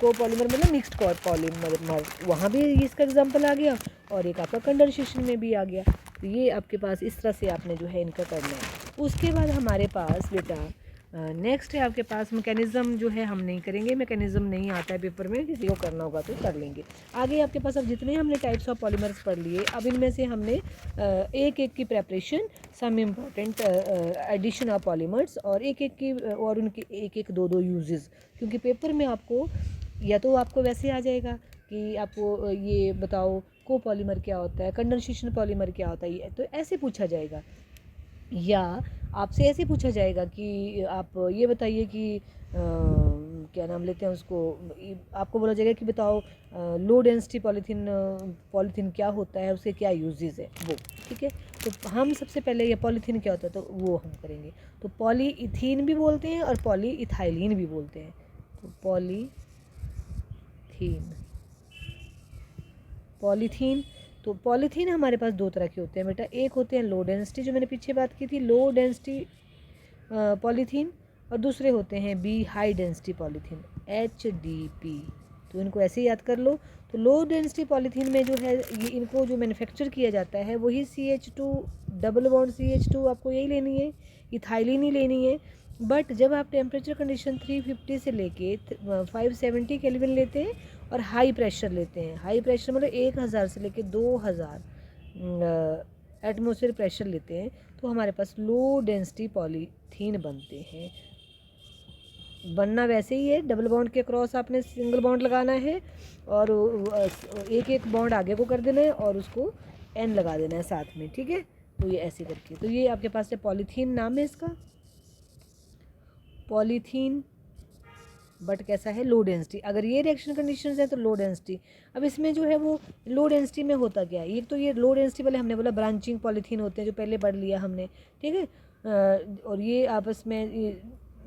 Speaker 1: कोपॉलीमर मतलब मिक्स्ड पॉलीमर, वहाँ भी इसका एग्जांपल आ गया, और एक आपका कंडेंसेशन में भी आ गया। तो ये आपके पास इस तरह से आपने जो है इनका करना है। उसके बाद हमारे पास बेटा नेक्स्ट है आपके पास मैकेनिज़्म, जो है हम नहीं करेंगे, मैकेनिज़्म नहीं आता है पेपर में, किसी को करना होगा तो कर लेंगे। आगे आपके पास अब जितने हमने टाइप्स ऑफ पॉलीमर्स पढ़ लिए, अब इनमें से हमने एक एक की preparation, some important addition of polymers, और एक एक की, और उनके एक एक 2 यूजेस, क्योंकि पेपर में आपको या तो आपको वैसे आ जाएगा कि आपको ये बताओ कोपॉलीमर क्या होता है, कंडेंसेशन पॉलीमर क्या होता है, तो ऐसे पूछा जाएगा, या आपसे ऐसे पूछा जाएगा कि आप ये बताइए कि क्या नाम लेते हैं उसको, आपको बोला जाएगा कि बताओ लो डेंसिटी पॉलीथीन क्या होता है, उसके क्या यूजेस है वो, ठीक है। तो हम सबसे पहले ये पॉलीथीन क्या होता है तो वो हम करेंगे। तो पॉलीइथीन भी बोलते हैं और पॉलीइथाइलिन भी बोलते हैं। तो पॉलीथीन, तो पॉलीथीन हमारे पास 2 तरह के होते हैं बेटा, एक होते हैं लो डेंसिटी, जो मैंने पीछे बात की थी, लो डेंसिटी पॉलीथीन, और दूसरे होते हैं हाई डेंसिटी पॉलीथीन, HDP। तो इनको ऐसे ही याद कर लो। तो लो डेंसिटी पॉलीथीन में जो है, ये इनको जो मैन्युफैक्चर किया जाता है वही CH2 डबल बॉन्ड CH2 आपको यही लेनी है, इथाइलिन ही लेनी है। बट जब आप टेम्परेचर कंडीशन 350 से लेके 570 केल्विन लेते हैं और हाई प्रेशर लेते हैं, हाई प्रेशर मतलब 1000 से लेके 2000 एटमॉस्फेयर प्रेशर लेते हैं, तो हमारे पास लो डेंसिटी पॉलीथीन बनते हैं। बनना वैसे ही है, डबल बॉन्ड के क्रॉस आपने सिंगल बॉन्ड लगाना है, और एक एक बॉन्ड आगे को कर देना है, और उसको N लगा देना है साथ में, ठीक है। तो ये ऐसे करके, तो ये आपके पास है पॉलीथीन, नाम है इसका पॉलीथीन, बट कैसा है, लो डेंसिटी। अगर ये रिएक्शन कंडीशंस है तो लो डेंसिटी। अब इसमें जो है वो लो डेंसिटी में होता क्या है, ये तो ये लो डेंसिटी वाले हमने बोला ब्रांचिंग पॉलीथीन होते हैं, जो पहले पढ़ लिया हमने, ठीक है। और ये आपस में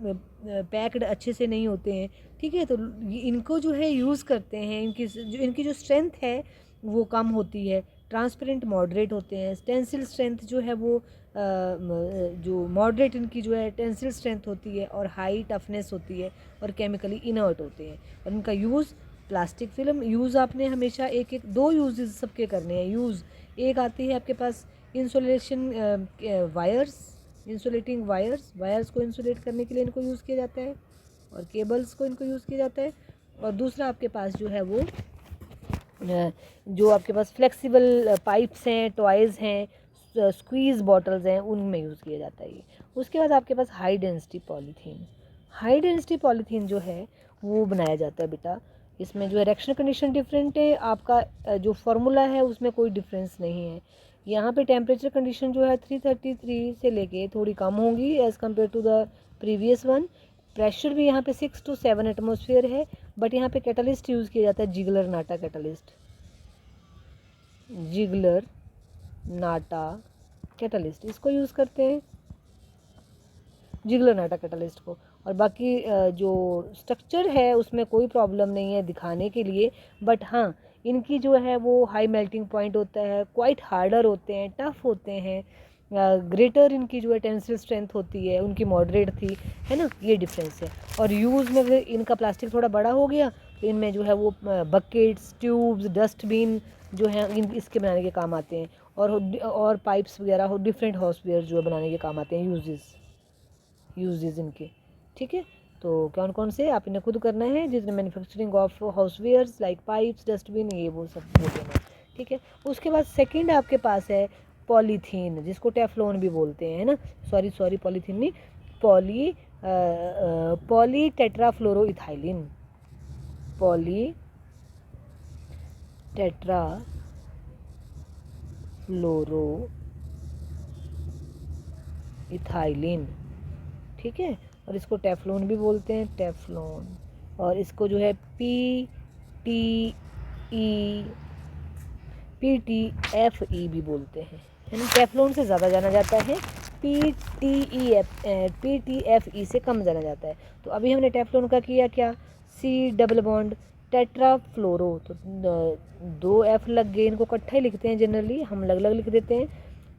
Speaker 1: पैक्ड अच्छे से नहीं होते हैं, ठीक है। तो इनको जो है यूज़ करते हैं, इनकी जो स्ट्रेंथ है वो कम होती है, ट्रांसपेरेंट मॉडरेट होते हैं, टेंसिल स्ट्रेंथ जो है वो जो मॉडरेट इनकी जो है टेंसिल स्ट्रेंथ होती है, और हाई टफनेस होती है, और केमिकली इनर्ट होते हैं। और इनका यूज़ प्लास्टिक फिल्म यूज़ आपने हमेशा एक 2 यूजेस सबके करने हैं। यूज़ एक आती है आपके पास इंसुलेशन वायर्स, इंसुलेटिंग वायर्स को इंसुलेट करने के लिए इनको यूज़ किया जाता है, और केबल्स को इनको यूज़ किया जाता है। और दूसरा आपके पास जो है वो जो आपके पास फ्लेक्सिबल पाइप्स हैं, टॉयज़ हैं, स्क्वीज़ बॉटल्स हैं, उनमें यूज़ किया जाता है ये। उसके बाद आपके पास high density polythene. High density polythene जो है वो बनाया जाता है बेटा, इसमें जो है रिएक्शन कंडीशन डिफरेंट है, आपका जो फार्मूला है उसमें कोई डिफरेंस नहीं है। यहाँ पे टेम्परेचर कंडीशन जो है 333 से लेके थोड़ी कम होंगी as compare to the previous one. Pressure भी यहाँ पे 6 to 7 एटमॉस्फेयर है, बट यहाँ पे कैटलिस्ट यूज़ किया जाता है जिगलर नाटा कैटलिस्ट, जिगलर नाटा कैटलिस्ट, इसको यूज़ करते हैं, जिगलर नाटा कैटलिस्ट को। और बाकी जो स्ट्रक्चर है उसमें कोई प्रॉब्लम नहीं है दिखाने के लिए, बट हाँ इनकी जो है वो हाई मेल्टिंग पॉइंट होता है, क्वाइट हार्डर होते हैं, टफ होते हैं, ग्रेटर इनकी जो है टेंसिल स्ट्रेंथ होती है, उनकी मॉडरेट थी, है ना, ये डिफरेंस है। और यूज़ में अगर इनका प्लास्टिक थोड़ा बड़ा हो गया तो इनमें जो है वो बकेट्स, ट्यूब्स, डस्टबिन जो है इसके बनाने के काम आते हैं, और पाइप्स वगैरह हो डिफरेंट हाउसवेयर जो है बनाने के काम आते हैं, यूजेस इनके, ठीक है। तो कौन कौन से आप इन्हें खुद करना है, जिसमें manufacturing of housewares like pipes, dustbin, ये वो सब हो देना, ठीक है। उसके बाद सेकंड आपके पास है पॉलीथीन, जिसको टेफ्लॉन भी बोलते हैं, है ना, सॉरी पॉलीथीन नहीं, पॉली टेट्राफ्लोरोइथाइलिन, पॉली टेट्राफ्लोरोइथाइलिन, ठीक है। और इसको टेफ्लॉन भी बोलते हैं, टेफ्लॉन। और इसको जो है PTFE भी बोलते हैं, है ना। टेफ्लॉन से ज़्यादा जाना जाता है, PTFE से कम जाना जाता है। तो अभी हमने टेफ्लॉन का किया क्या, C डबल बॉन्ड टेट्राफ्लोरो, तो 2 F लग गए, इनको इकट्ठा ही लिखते हैं जनरली, हम अलग अलग लिख देते हैं,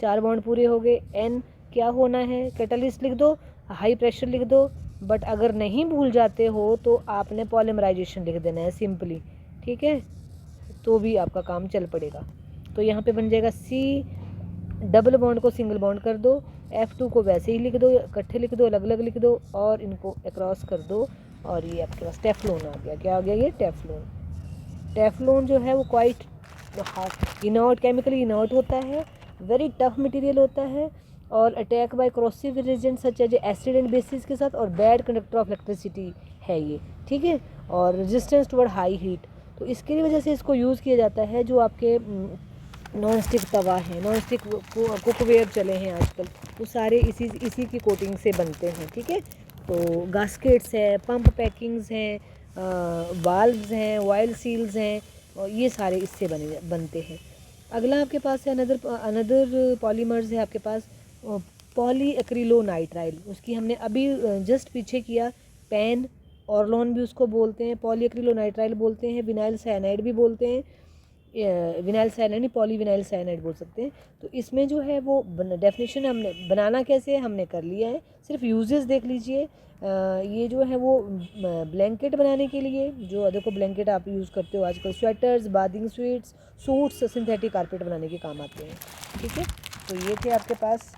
Speaker 1: 4 बॉन्ड पूरे हो गए। N क्या होना है, कैटलिस्ट लिख दो, हाई प्रेशर लिख दो, बट अगर नहीं भूल जाते हो तो आपने पॉलीमराइजेशन लिख देना है सिंपली, ठीक है, तो भी आपका काम चल पड़ेगा। तो यहाँ पे बन जाएगा C डबल बॉन्ड को सिंगल बॉन्ड कर दो, F2 को वैसे ही लिख दो, इकट्ठे लिख दो, अलग अलग लिख दो, और इनको अक्रॉस कर दो, और ये आपके पास टेफ्लॉन आ गया। क्या आ गया, ये टेफ्लॉन। टेफ्लॉन जो है वो क्वाइट इनर्ट, केमिकली इनर्ट होता है, वेरी टफ मटेरियल होता है, और attack by corrosive reagents such as acid and bases के साथ, और बैड कंडक्टर ऑफ इलेक्ट्रिसिटी है ये, ठीक है, और रेजिस्टेंस टुवर्ड हाई हीट। तो इसकी वजह से इसको यूज़ किया जाता है, जो आपके नॉन स्टिक तवा है, नॉन स्टिक कुकवेयर चले हैं आजकल, वो सारे इसी की कोटिंग से बनते हैं, ठीक है। तो गास्केट्स है, पंप पैकिंग्स हैं, वाल्व्स हैं, ऑयल सील्स हैं, और ये सारे इससे बनते हैं। अगला आपके पास है अनदर पॉलीमर्स है आपके पास पॉली एक्रिलोनाइट्राइल, उसकी हमने अभी जस्ट पीछे किया, पेन, ऑर्लोन भी उसको बोलते हैं, पॉली एक्रिलोनाइट्राइल बोलते हैं, विनाइल साइनाइड भी बोलते हैं, विनाइल साइनाइड नहीं, पॉली विनाइल साइनाइड बोल सकते हैं। तो इसमें जो है वो डेफिनेशन हमने बनाना कैसे है हमने कर लिया है, सिर्फ यूजेस देख लीजिए। ये जो है वो ब्लैंकेट बनाने के लिए, जो देखो ब्लैंकेट आप यूज़ करते हो आजकल, sweaters, bathing suits, synthetic carpet बनाने के काम आते हैं, ठीक है। तो ये थे आपके पास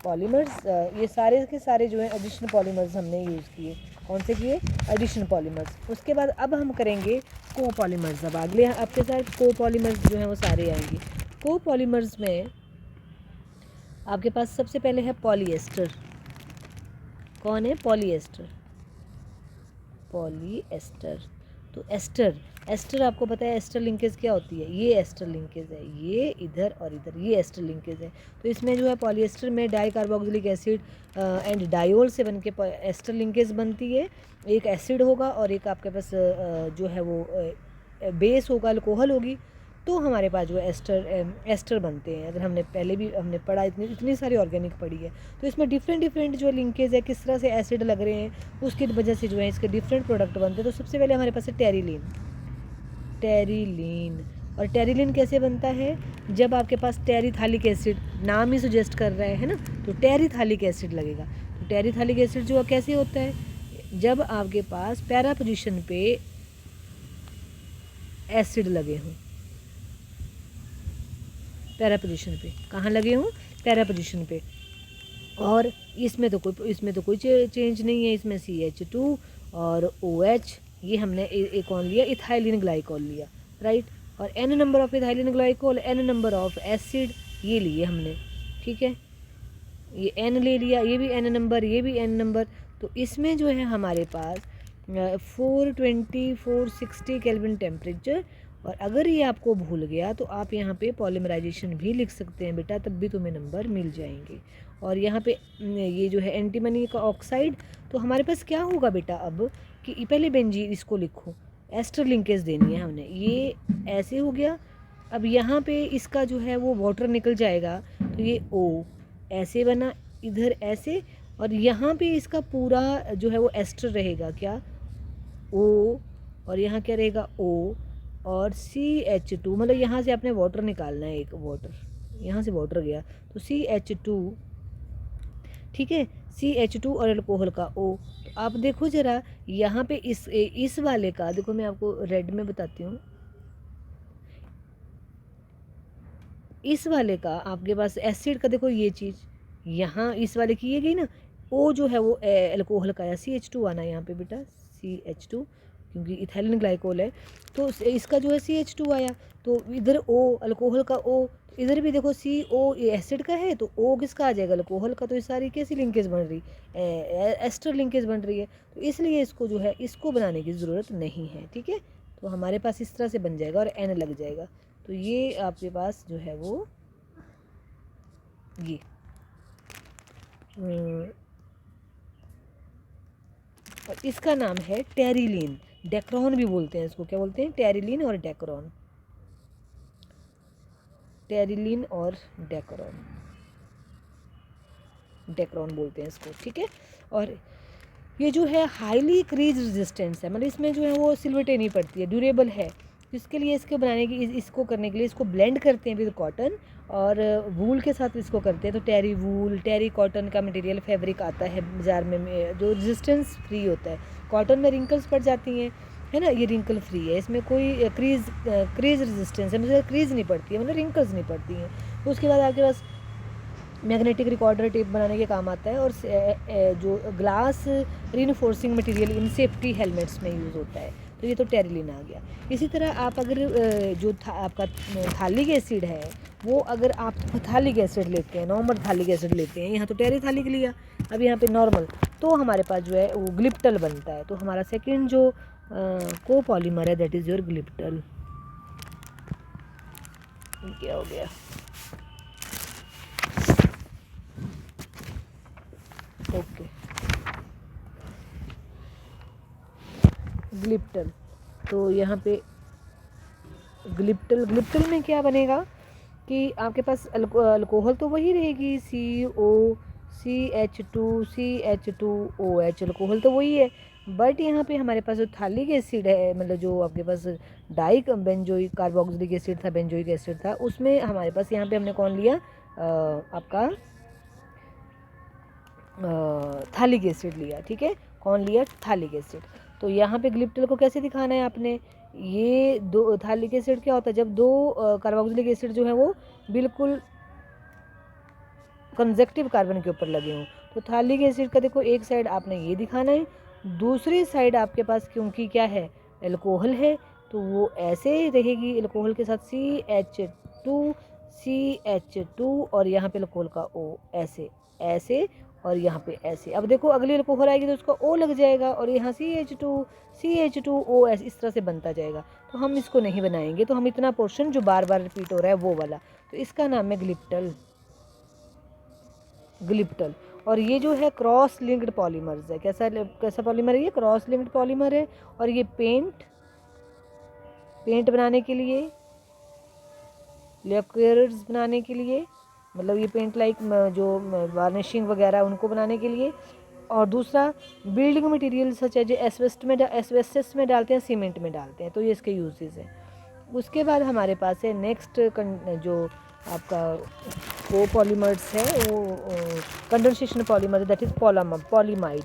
Speaker 1: पॉलीमर्स, ये सारे के सारे जो है एडिशनल पॉलीमर्स हमने यूज़ किए। कौन से किए, एडिशनल पॉलीमर्स। उसके बाद अब हम करेंगे कोपॉलीमर्स, अब अगले आपके साथ कोपॉलीमर्स जो हैं वो सारे आएंगे। कोपॉलीमर्स में आपके पास सबसे पहले है पॉलीएस्टर। कौन है, पॉलीएस्टर। तो एस्टर आपको पता है एस्टर लिंकेज क्या होती है, ये एस्टर लिंकेज है, ये इधर और इधर, ये एस्टर लिंकेज है। तो इसमें जो है पॉलीएस्टर में die carboxylic acid and diol से बनके एस्टर लिंकेज बनती है। एक एसिड होगा और एक आपके पास जो है वो बेस होगा, अल्कोहल होगी, तो हमारे पास जो है एस्टर बनते हैं। अगर हमने पढ़ा, इतनी सारी ऑर्गेनिक पढ़ी है, तो इसमें डिफरेंट जो लिंकेज है, किस तरह से एसिड लग रहे हैं, उसकी वजह से जो है इसके डिफरेंट प्रोडक्ट बनते हैं। तो सबसे पहले हमारे पास है टेरिलीन। और टेरिलीन कैसे बनता है, जब आपके पास टेरिथालिक एसिड, नाम ही सुजेस्ट कर रहा है ना, तो टेरिथालिक एसिड लगेगा। तो टेरिथालिक एसिड जो कैसे होता है, जब आपके पास पैरा पोजीशन पे एसिड लगे हों, पैरा पोजीशन पे, कहाँ लगे हों, पैरा पोजीशन पे, और इसमें तो कोई चेंज नहीं है, इसमें CH2 और OH, ये हमने एक कौन लिया, इथाइलिन ग्लाइकॉल लिया, राइट। और n number of ethylene glycol, n number of acid ये लिए हमने, ठीक है, ये n ले लिया, ये भी n नंबर, ये भी n नंबर। तो इसमें जो है हमारे पास 460 केल्विन टेम्परेचर। और अगर ये आपको भूल गया तो आप यहाँ पे पॉलीमराइजेशन भी लिख सकते हैं बेटा, तब भी तुम्हें नंबर मिल जाएंगे। और यहाँ पे ये जो है एंटीमनी का ऑक्साइड, तो हमारे पास क्या होगा बेटा अब कि पहले बेंजीन इसको लिखो, एस्टर लिंकेज देनी है हमने, ये ऐसे हो गया। अब यहाँ पे इसका जो है वो वाटर निकल जाएगा, तो ये O ऐसे बना, इधर ऐसे, और यहाँ पे इसका पूरा जो है वो एस्टर रहेगा, क्या O, और यहाँ क्या रहेगा O और CH2, मतलब यहाँ से आपने वाटर निकालना है, एक वाटर, यहाँ से वाटर गया तो CH2, ठीक है, CH2 और अल्कोहल का O। तो आप देखो ज़रा यहाँ पे इस वाले का देखो, मैं आपको रेड में बताती हूँ, इस वाले का आपके पास एसिड का देखो ये चीज़ यहाँ इस वाले की ये गई ना, O जो है वो अल्कोहल का है, CH2 आना है यहाँ पे बेटा, CH2, क्योंकि इथाइलिन ग्लाइकोल है, तो इसका जो है CH2 आया, तो इधर O अल्कोहल का O, तो इधर भी देखो CO एसिड का है, तो O किसका आ जाएगा, अल्कोहल का। तो ये सारी कैसी लिंकेज बन रही, एस्टर लिंकेज बन रही है, तो इसलिए इसको जो है इसको बनाने की ज़रूरत नहीं है, ठीक है। तो हमारे पास इस तरह से बन जाएगा और N लग जाएगा। तो ये आपके पास जो है वो ये और इसका नाम है टेरिलीन, डेक्रोन भी बोलते हैं इसको, क्या बोलते हैं, टेरिलीन और डेक्रोन, टेरिलीन और डेक्रोन, डेक्रोन बोलते हैं इसको, ठीक है। और ये जो है हाईली क्रीज रेजिस्टेंस है, मतलब इसमें जो है वो सिलवटें नहीं पड़ती है, ड्यूरेबल है। इसके लिए इसके बनाने की इसको करने के लिए इसको ब्लेंड करते हैं विद कॉटन और वूल के साथ इसको करते हैं। तो टेरी वूल, टेरी कॉटन का मटेरियल फैब्रिक आता है बाज़ार में जो रेजिस्टेंस फ्री होता है। कॉटन में रिंकल्स पड़ जाती हैं, है ना, ये रिंकल फ्री है, इसमें कोई क्रीज रेजिस्टेंस है, मतलब क्रीज नहीं पड़ती है, मतलब रिंकल्स नहीं पड़ती हैं। तो उसके बाद आपके पास मैग्नेटिक रिकॉर्डर टेप बनाने के काम आता है, और जो glass reinforcing material in safety helmets में यूज़ होता है। तो ये तो टेरिलीन आ गया। इसी तरह आप अगर जो आपका थालिक एसिड है, वो अगर आप थालिक एसिड लेते हैं, नॉर्मल थालिक एसिड लेते हैं, यहाँ तो टेरी थालिक लिया, अब यहाँ पे नॉर्मल, तो हमारे पास जो है वो ग्लिप्टल बनता है। तो हमारा सेकेंड जो को पॉलीमर है दैट इज़ योर ग्लिप्टल। क्या हो गया, ओके, ग्लिप्टल। तो यहाँ पे ग्लिप्टल में क्या बनेगा कि आपके पास अल्कोहल तो वही रहेगी, CO CH2CH2OH, अल्कोहल तो वही है, बट यहाँ पे हमारे पास जो थालिक एसिड है, मतलब जो आपके पास डाई बेंजोइक कार्बोक्सिलिक एसिड था, बेंजोइक एसिड था, उसमें हमारे पास यहाँ पे हमने कौन लिया, आपका थालिक एसिड लिया, ठीक है, कौन लिया, थालिक एसिड। तो यहाँ पे ग्लिप्टल को कैसे दिखाना है आपने, ये दो थालिक एसिड क्या होता है, जब दो कार्बोक्सिलिक एसिड जो है वो बिल्कुल कंजक्टिव कार्बन के ऊपर लगे हों। तो थालिक एसिड का देखो एक साइड आपने ये दिखाना है, दूसरी साइड आपके पास क्योंकि क्या है, अल्कोहल है, तो वो ऐसे रहेगी अल्कोहल के साथ CH2 और यहाँ पे अल्कोहल का O, ऐसे ऐसे और यहाँ पे ऐसे। अब देखो अगली अल्कोहल आएगी तो उसका O लग जाएगा, और यहाँ CH2OS इस तरह से बनता जाएगा। तो हम इसको नहीं बनाएंगे, तो हम इतना पोर्शन जो बार बार रिपीट हो रहा है वो वाला, तो इसका नाम है ग्लिप्टल। और ये जो है क्रॉस लिंक्ड पॉलीमर्स है, कैसा पॉलीमर है ये, क्रॉस लिंक्ड पॉलीमर है। और ये पेंट बनाने के लिए, लिक्विड्स बनाने के लिए, मतलब ये पेंट लाइक जो वार्निशिंग वगैरह उनको बनाने के लिए, और दूसरा बिल्डिंग मटेरियल सच है जो एस्बेस्टस में डालते हैं, सीमेंट में डालते हैं, तो ये इसके यूजेस हैं। उसके बाद हमारे पास है नेक्स्ट जो आपका वो पॉलीमर्स है, वो condensation polymer, that is polyamide.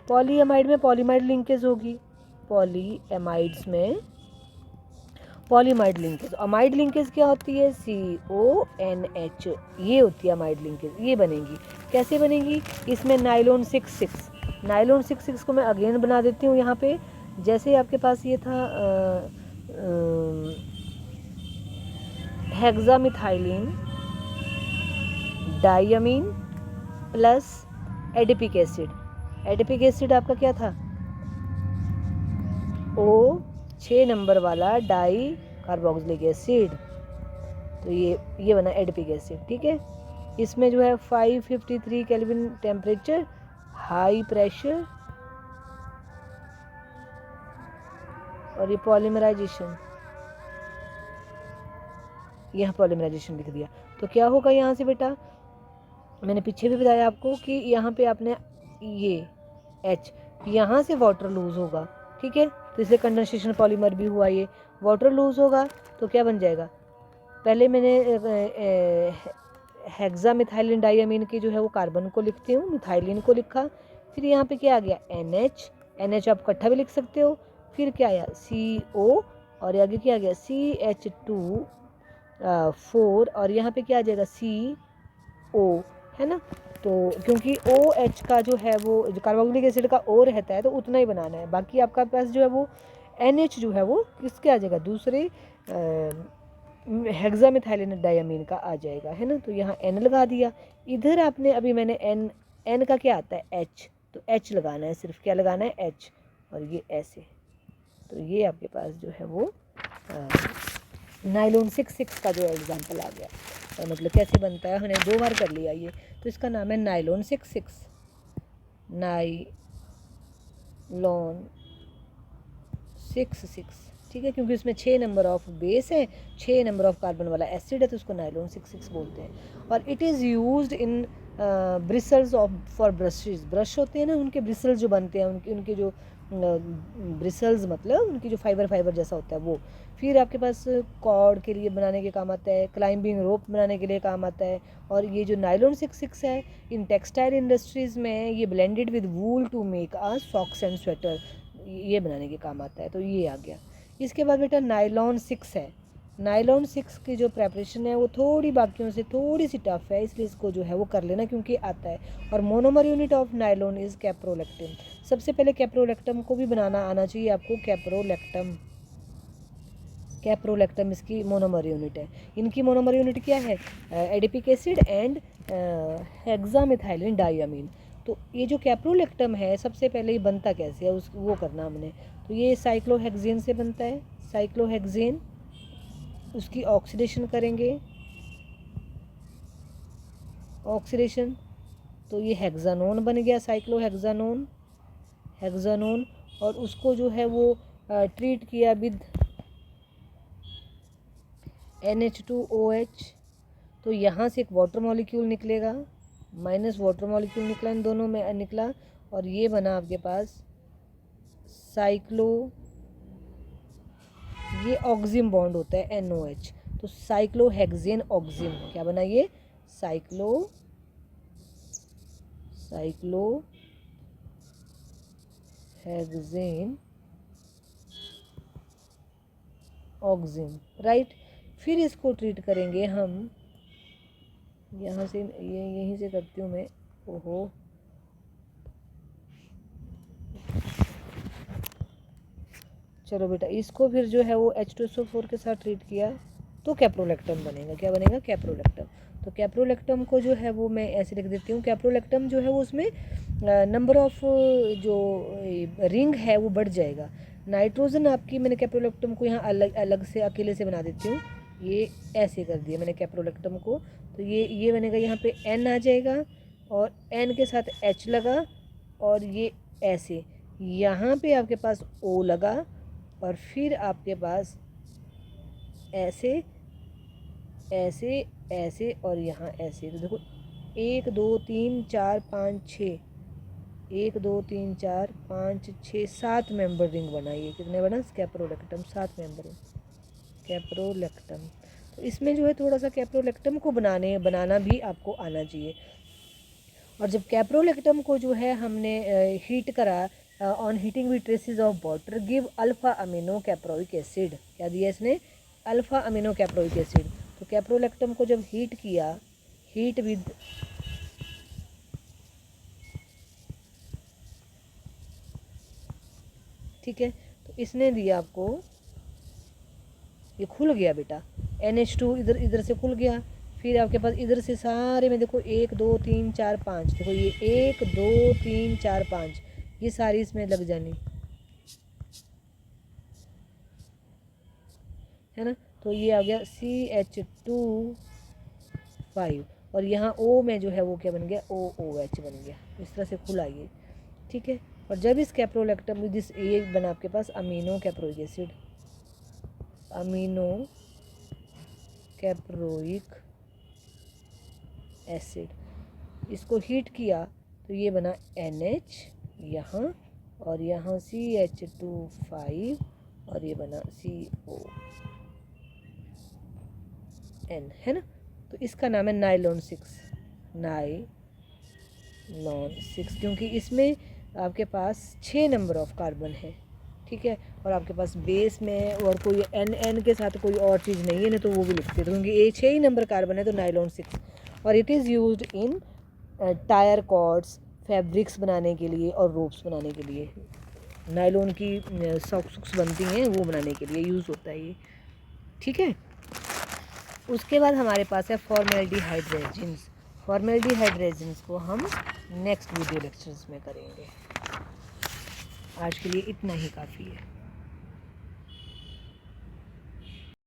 Speaker 1: Polyamide में पॉलीमाइड लिंकेज होगी, पॉलीएमाइड्स में पॉलीमाइड लिंकेज। अमाइड लिंकेज क्या होती है, CONH, ये होती है अमाइड लिंकेज, ये बनेगी। कैसे बनेगी, इसमें नाइलॉन 6 को मैं अगेन बना देती हूँ यहाँ पे। जैसे आपके पास ये था hexamethylene diamine plus adipic acid. Adipic acid आपका क्या था, O 6 नंबर वाला डाई कार्बोक्सिलिक एसिड, तो ये बना एडिपिक एसिड। ठीक है, इसमें जो है 553 केल्विन टेम्परेचर, हाई प्रेशर, और ये पॉलीमराइजेशन, यहाँ पॉलीमराइजेशन लिख दिया। तो क्या होगा यहाँ से बेटा, मैंने पीछे भी बताया आपको कि यहाँ पे आपने ये H, यहाँ से वाटर लूज होगा। ठीक है, तो इससे कंडेंसेशन पॉलीमर भी हुआ, ये वाटर लूज होगा तो क्या बन जाएगा, पहले मैंने हेक्सामिथाइलिन डाइअमीन की जो है वो कार्बन को लिखती हूँ, मिथाइलिन को लिखा, फिर यहाँ पे क्या आ गया NH, NH आप इकट्ठा भी लिख सकते हो, फिर क्या आया CO, और आगे क्या आ गया CH2 4, और यहाँ पे क्या आ जाएगा CO, है ना। तो क्योंकि OH का जो है वो जो कार्बोक्सिलिक एसिड का O रहता है तो उतना ही बनाना है, बाकी आपका पास जो है वो NH जो है वो किसके आ जाएगा, दूसरे हेक्सामिथाइलिन डाइअमीन का आ जाएगा, है ना। तो यहाँ N लगा दिया, इधर आपने अभी मैंने N का क्या आता है H, तो H लगाना है, सिर्फ क्या लगाना है H, और ये ऐसे। तो ये आपके पास जो है वो नाइलॉन 6 का जो एग्जांपल आ गया, तो मतलब कैसे बनता है, हमने 2 बार कर लिया ये। तो इसका नाम है नाइलॉन 6, नाइलॉन 6। ठीक है, क्योंकि इसमें 6 नंबर ऑफ बेस है, 6 नंबर ऑफ कार्बन वाला एसिड है, तो उसको नाइलॉन 6 बोलते हैं। और it is used in bristles of for brushes, brush होते हैं ना, उनके ब्रिसल्स जो बनते हैं, उनके जो ब्रिसल्स मतलब उनकी जो फाइबर जैसा होता है वो। फिर आपके पास कॉर्ड के लिए बनाने के काम आता है, क्लाइंबिंग रोप बनाने के लिए काम आता है। और ये जो नाइलॉन 6 है, इन टेक्सटाइल इंडस्ट्रीज़ में ये blended with wool to make a socks and sweater, ये बनाने के काम आता है। तो ये आ गया। इसके बाद बेटा नाइलॉन 6 है, नाइलॉन 6 की जो प्रेपरेशन है वो थोड़ी बाकियों से थोड़ी सी टफ है, इसलिए इसको जो है वो कर लेना क्योंकि आता है। और monomer unit of nylon is caprolactam. सबसे पहले कैप्रोलेक्टम को भी बनाना आना चाहिए आपको, कैप्रोलेक्टम इसकी मोनोमर यूनिट है। इनकी मोनोमर यूनिट क्या है, एडिपिक एसिड एंड हेक्सामिथाइलिन डाइअमीन। तो ये जो कैप्रोलेक्टम है सबसे पहले ये बनता कैसे है वो करना हमने। तो ये साइक्लोहेक्सेन से बनता है, साइक्लोहेक्सेन, उसकी ऑक्सीडेशन करेंगे, ऑक्सीडेशन, तो ये हेक्सानोन बन गया, साइक्लोहेक्सानोन, हेक्सानोन। और उसको जो है वो ट्रीट किया विद NH2OH, तो यहाँ से एक वाटर मॉलिक्यूल निकलेगा, माइनस वाटर मॉलिक्यूल निकला, इन दोनों में निकला, और ये बना आपके पास साइक्लो, ये ऑक्सिम बॉन्ड होता है NOH, तो साइक्लोहेक्सेन ऑक्सिम, क्या बना ये साइक्लोहेक्सेन ऑक्सिम, राइट। फिर इसको ट्रीट करेंगे हम, यहाँ से ये यहीं से करती हूँ मैं, ओहो चलो बेटा, इसको फिर जो है वो H2SO4 के साथ ट्रीट किया तो कैप्रोलेक्टम बनेगा, क्या बनेगा कैप्रोलेक्टम। तो कैप्रोलेक्टम को जो है वो मैं ऐसे लिख देती हूँ, कैप्रोलेक्टम जो है वो उसमें नंबर ऑफ जो रिंग है वो बढ़ जाएगा। नाइट्रोजन आपकी, मैंने कैप्रोलेक्टम को यहाँ अलग अलग से अकेले से बना देती हूँ, ये ऐसे कर दिया मैंने कैप्रोलेक्टम को। तो ये बनेगा, यहाँ पे N आ जाएगा और N के साथ H लगा, और ये ऐसे, यहाँ पे आपके पास O लगा, और फिर आपके पास ऐसे ऐसे ऐसे और यहाँ ऐसे। तो देखो 1 2 3 4 5 6, 1 2 3 4 5 6 7 मेंबर रिंग बना। ये कितने बना कैप्रोलेक्टम, 7 मेंबर कैप्रोलेक्टम। तो इसमें जो है थोड़ा सा कैप्रोलेक्टम को बनाना भी आपको आना चाहिए। और जब कैप्रोलेक्टम को जो है हमने हीट करा, on heating with traces of water give alpha amino caproic acid, क्या दिया इसने अल्फा अमीनो कैप्रोइक एसिड। तो कैप्रोलेक्टम को जब हीट किया, हीट विद ठीक है, तो इसने दिया आपको ये खुल गया बेटा, NH2 इधर इधर से खुल गया। फिर आपके पास इधर से सारे में देखो 1 2 3 4 5, देखो ये 1 2 3 4 5, ये सारी इसमें लग जानी है ना। तो ये आ गया CH2 5, और यहाँ O में जो है वो क्या बन गया, OOH बन गया। इस तरह से खुला ये, ठीक है। और जब इस कैप्रोलैक्टम जिस ये बना आपके पास amino caproic acid, amino caproic acid, इसको हीट किया तो ये बना NH यहाँ, और यहाँ CH2 5, और ये बना CON, है ना। तो इसका नाम है नाइलॉन 6, नाइलॉन 6, क्योंकि इसमें आपके पास 6 नंबर ऑफ कार्बन है, ठीक है। और आपके पास बेस में और कोई N के साथ कोई और चीज़ नहीं है ना, तो वो भी लिखते हैं, क्योंकि ये 6 ही नंबर कार्बन है, तो नाइलॉन 6। और it is used in tyre cords, fabrics बनाने के लिए और रोप्स बनाने के लिए, नायलॉन की सॉक्स बनती हैं वो बनाने के लिए यूज़ होता है ये, ठीक है। उसके बाद हमारे पास है फॉर्मेल्डिहाइड रेजिन्स। फॉर्मेल्डिहाइड रेजिन्स को हम नेक्स्ट वीडियो लेक्चर्स में करेंगे। आज के लिए इतना ही काफ़ी है।